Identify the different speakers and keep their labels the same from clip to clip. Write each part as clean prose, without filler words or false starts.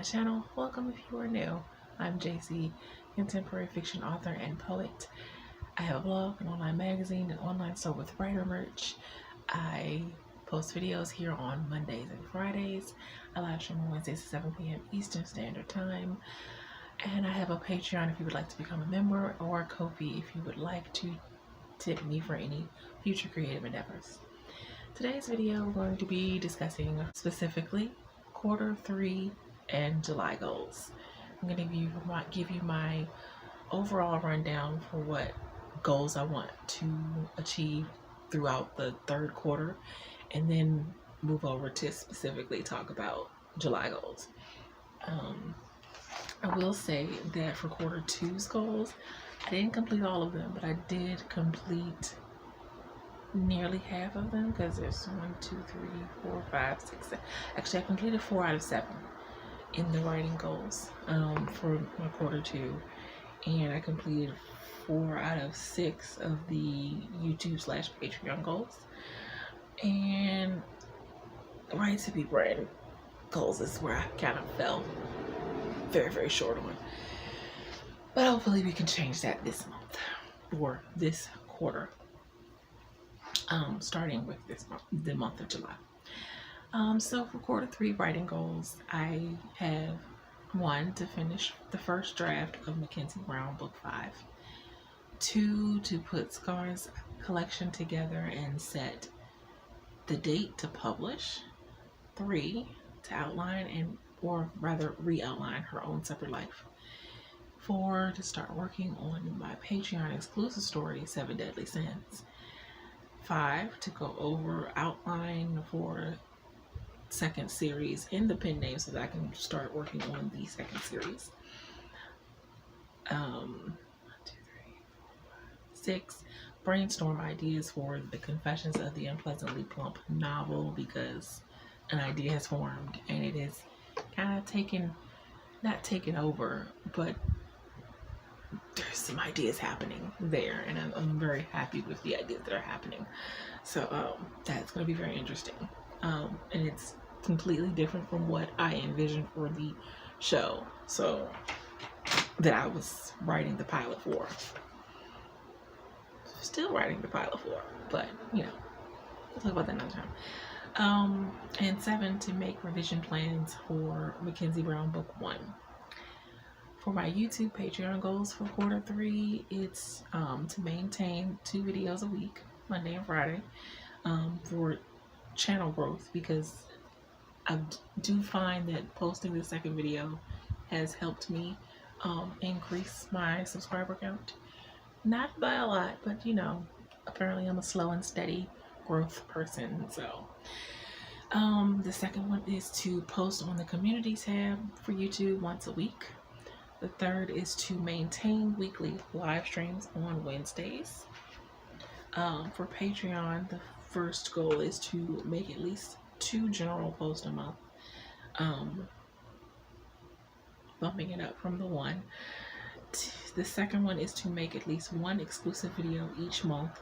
Speaker 1: channel. Welcome if you are new. I'm JC, contemporary fiction author and poet. I have a blog, an online magazine, an online store with writer merch. I post videos here on Mondays and Fridays. I live stream on Wednesdays at 7 p.m. Eastern Standard Time. And I have a Patreon if you would like to become a member, or a Ko-fi if you would like to tip me for any future creative endeavors. Today's video, we're going to be discussing specifically quarter 3 and July goals. I'm going to give you my overall rundown for what goals I want to achieve throughout the third quarter, and then move over to specifically talk about July goals. I will say that for quarter 2's goals, I didn't complete all of them, but I did complete nearly half of them, because there's 1, 2, 3, 4, 5, 6, 7. Actually, I completed 4 out of 7 in the writing goals for my quarter 2, and I completed 4 out of 6 of the YouTube/Patreon goals. And write to be brand goals is where I kind of fell very, very short on. But hopefully we can change that this month, or this quarter, starting with this month, the month of July. So for quarter 3 writing goals, I have 1, to finish the first draft of Mackenzie Brown book 5, 2, to put Scar's collection together and set the date to publish, 3, to outline or rather re-outline her own separate life, 4, to start working on my Patreon exclusive story, 7 Deadly Sins, 5, to go over outline for second series in the pen name so that I can start working on the second series. 1, 2, 3, 4, 5, 6, brainstorm ideas for the Confessions of the Unpleasantly Plump novel, because an idea has formed and it is kind of not taken over, but there's some ideas happening there, and I'm very happy with the ideas that are happening. So that's going to be very interesting. And it's completely different from what I envisioned for the show, so that I was writing the pilot for. Still writing the pilot for, but we'll talk about that another time. And 7, to make revision plans for Mackenzie Brown book 1. For my YouTube Patreon goals for quarter 3, it's to maintain 2 videos a week, Monday and Friday, for channel growth, because I do find that posting the second video has helped me increase my subscriber count. Not by a lot, but apparently I'm a slow and steady growth person. So the second one is to post on the community tab for YouTube once a week. The third is to maintain weekly live streams on Wednesdays. For Patreon, the first goal is to make at least 2 general posts a month, bumping it up from the 1. The second one is to make at least 1 exclusive video each month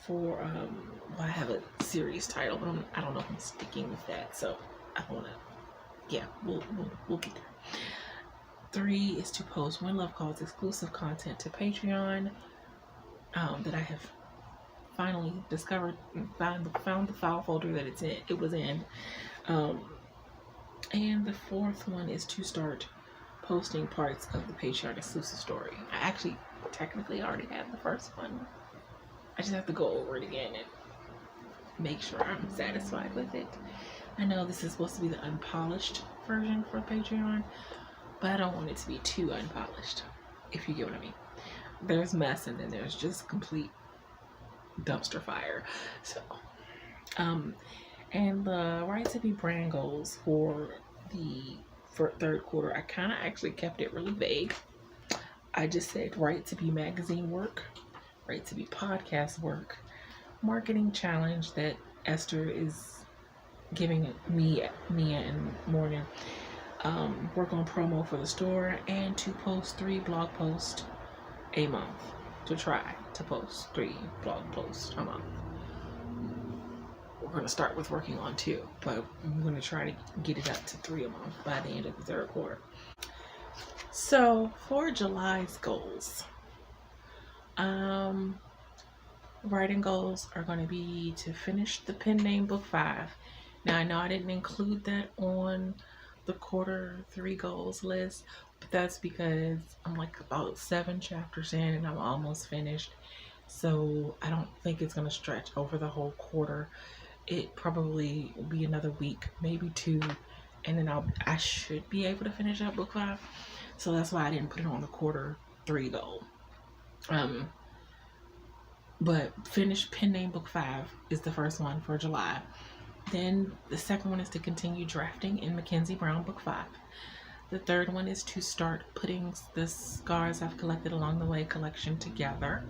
Speaker 1: for, well, I have a series title, but I don't know if I'm sticking with that, so I don't want to, yeah, we'll get there. 3 is to post When Love Calls exclusive content to Patreon that I have finally discovered and found the file folder that it was in. And the 4th one is to start posting parts of the Patreon exclusive story. I actually technically already have the first one. I just have to go over it again and make sure I'm satisfied with it. I know this is supposed to be the unpolished version for Patreon, but I don't want it to be too unpolished, if you get what I mean. There's mess, and then there's just complete dumpster fire. So and the Right to Be brand goals for the third quarter, I kind of actually kept it really vague. I just said Right to Be magazine work, Right to Be podcast work, marketing challenge that Esther is giving me, Nia, and Morgan, work on promo for the store, and to post 3 blog posts a month. To try to post 3 blog posts a month. we're going to start with working on 2, but I'm going to try to get it up to 3 a month by the end of the 3rd quarter. So for July's goals, writing goals are going to be to finish the pen name book 5. Now I know I didn't include that on the quarter 3 goals list, but that's because I'm like about 7 chapters in and I'm almost finished. So I don't think it's going to stretch over the whole quarter. It probably will be another week, maybe 2, and then I should be able to finish up book 5. So that's why I didn't put it on the quarter 3 goal. But finish pen name book 5 is the first one for July. Then the second one is to continue drafting in Mackenzie Brown book 5. The third one is to start putting the scars I've collected along the way collection together.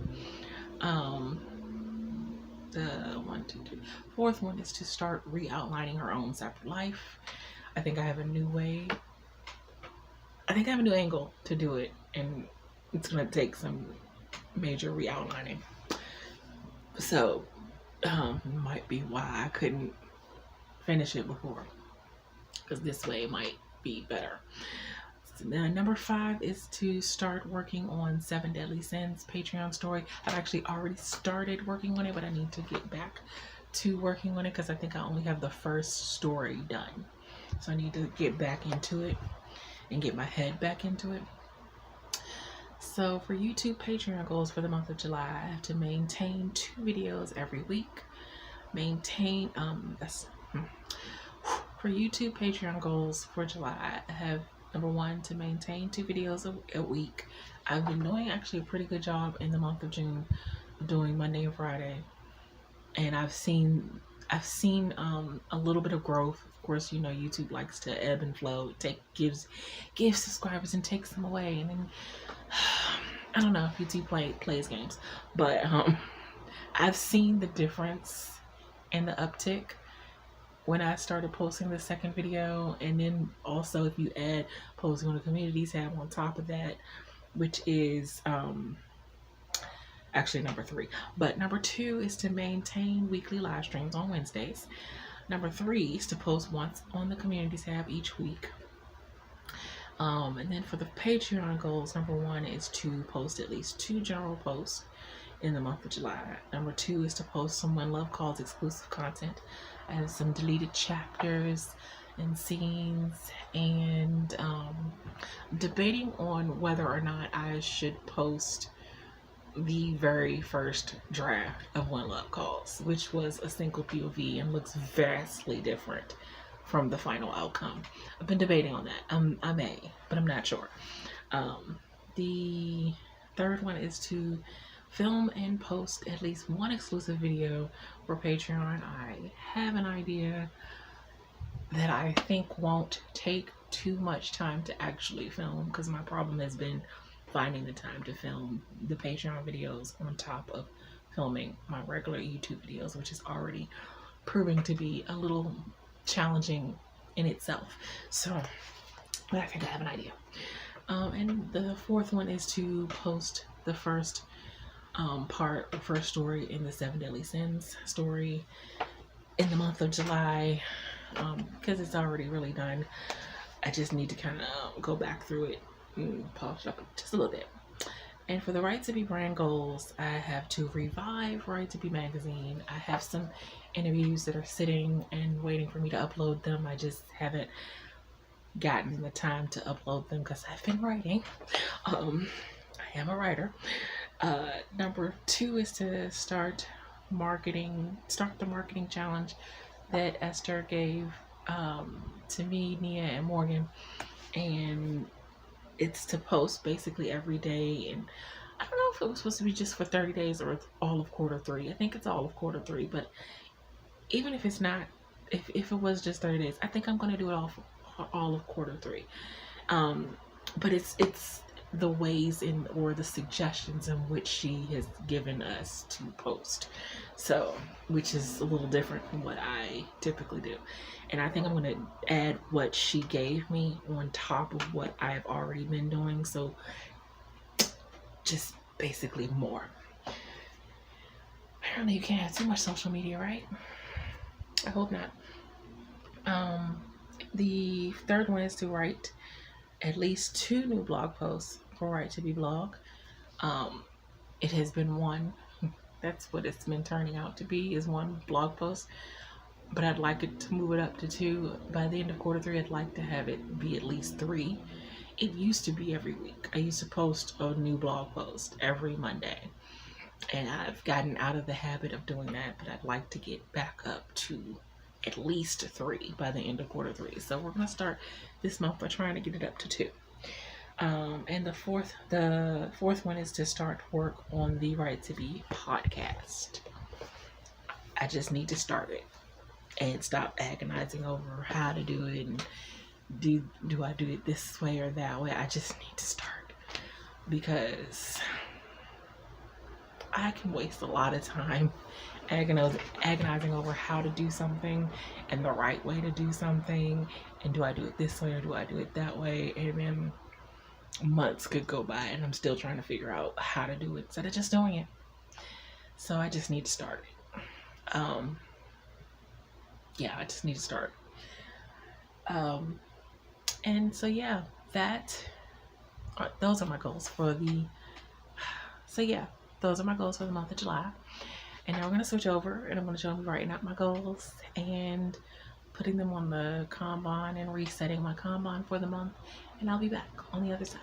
Speaker 1: The 1, 2, 3. Fourth one is to start re-outlining her own separate life. I think I have a new way. I think I have a new angle to do it, and it's going to take some major re-outlining. So, might be why I couldn't finish it before, because this way it might be better. So then number 5 is to start working on 7 Deadly Sins Patreon story. I've actually already started working on it, but I need to get back to working on it because I think I only have the first story done. So I need to get back into it and get my head back into it. So for YouTube Patreon goals for the month of July, I have to maintain 2 videos every week. For YouTube Patreon goals for July, I have number 1 to maintain 2 videos a week. I've been doing actually a pretty good job in the month of June doing Monday and Friday, and I've seen a little bit of growth. Of course, you know, YouTube likes to ebb and flow. Gives subscribers and takes them away, and then I don't know if YouTube plays games, but I've seen the difference in the uptick when I started posting the second video, and then also if you add posting on the community tab on top of that, which is actually number 3. But number 2 is to maintain weekly live streams on Wednesdays. Number 3 is to post once on the community tab each week. And then for the Patreon goals, number 1 is to post at least 2 general posts in the month of July. Number 2 is to post some When Love Calls exclusive content and some deleted chapters and scenes, and debating on whether or not I should post the very first draft of When Love Calls, which was a single POV and looks vastly different from the final outcome. I've been debating on that. I may, but I'm not sure. The third one is to film and post at least 1 exclusive video for Patreon. I have an idea that I think won't take too much time to actually film, because my problem has been finding the time to film the Patreon videos on top of filming my regular YouTube videos, which is already proving to be a little challenging in itself. So, but I think I have an idea. And the fourth one is to post the first first story in the 7 Deadly Sins story in the month of July, because it's already really done. I just need to kind of go back through it and polish it up just a little bit. And for the Right to Be brand goals, I have to revive Right to Be magazine. I have some interviews that are sitting and waiting for me to upload them. I just haven't gotten the time to upload them because I've been writing. I am a writer. Number 2 is to start the marketing challenge that Esther gave to me, Nia, and Morgan, and it's to post basically every day. And I don't know if it was supposed to be just for 30 days or all of quarter 3. I think it's all of quarter 3, but even if it's not, if it was just 30 days, I think I'm going to do it all of quarter 3. But it's the ways or the suggestions in which she has given us to post, so which is a little different from what I typically do. And I think I'm going to add what she gave me on top of what I've already been doing, so just basically more. Apparently you can't have too much social media, right? I hope not. The third one is to write at least 2 new blog posts for Write to Be Blog. It has been one. That's what it's been turning out to be, is 1 blog post. But I'd like it to move it up to 2. By the end of quarter 3, I'd like to have it be at least 3. It used to be every week. I used to post a new blog post every Monday. And I've gotten out of the habit of doing that, but I'd like to get back up to at least 3 by the end of quarter 3. So we're going to start this month by trying to get it up to 2. And the fourth one is to start work on the Right to Be podcast. I just need to start it and stop agonizing over how to do it and do I do it this way or that way. I just need to start, because I can waste a lot of time agonizing over how to do something and the right way to do something, and do I do it this way or do I do it that way, and then months could go by and I'm still trying to figure out how to do it instead of just doing it. So I just need to start it. I just need to start. And so yeah, those are my goals for the month of July. And now we're going to switch over and I'm going to show you writing out my goals and putting them on the Kanban and resetting my Kanban for the month. And I'll be back on the other side.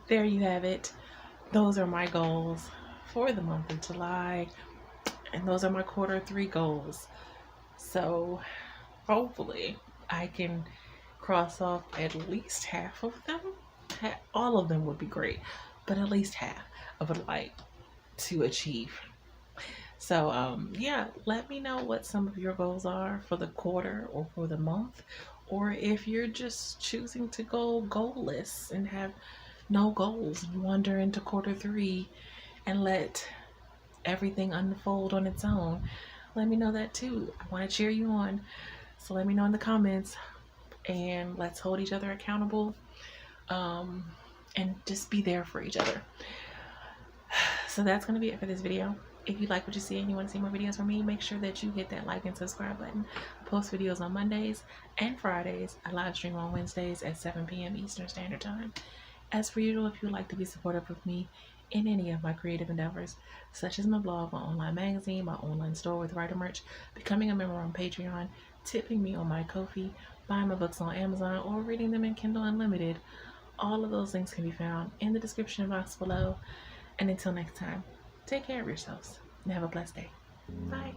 Speaker 1: There you have it. Those are my goals for the month of July, and those are my quarter 3 goals. So hopefully I can cross off at least half of them. All of them would be great, but at least half I would like to achieve. So let me know what some of your goals are for the quarter or for the month, or if you're just choosing to go goalless and have no goals and wander into quarter 3 and let everything unfold on its own. Let me know that too. I want to cheer you on. So let me know in the comments, and let's hold each other accountable, and just be there for each other. So that's going to be it for this video. If you like what you see and you want to see more videos from me, make sure that you hit that like and subscribe button. I post videos on Mondays and Fridays. I live stream on Wednesdays at 7 p.m. Eastern Standard Time. As per usual, if you would like to be supportive of me in any of my creative endeavors, such as my blog, my online magazine, my online store with writer merch, becoming a member on Patreon, tipping me on my Ko-fi, buying my books on Amazon, or reading them in Kindle Unlimited, all of those links can be found in the description box below. And until next time, take care of yourselves and have a blessed day. Bye.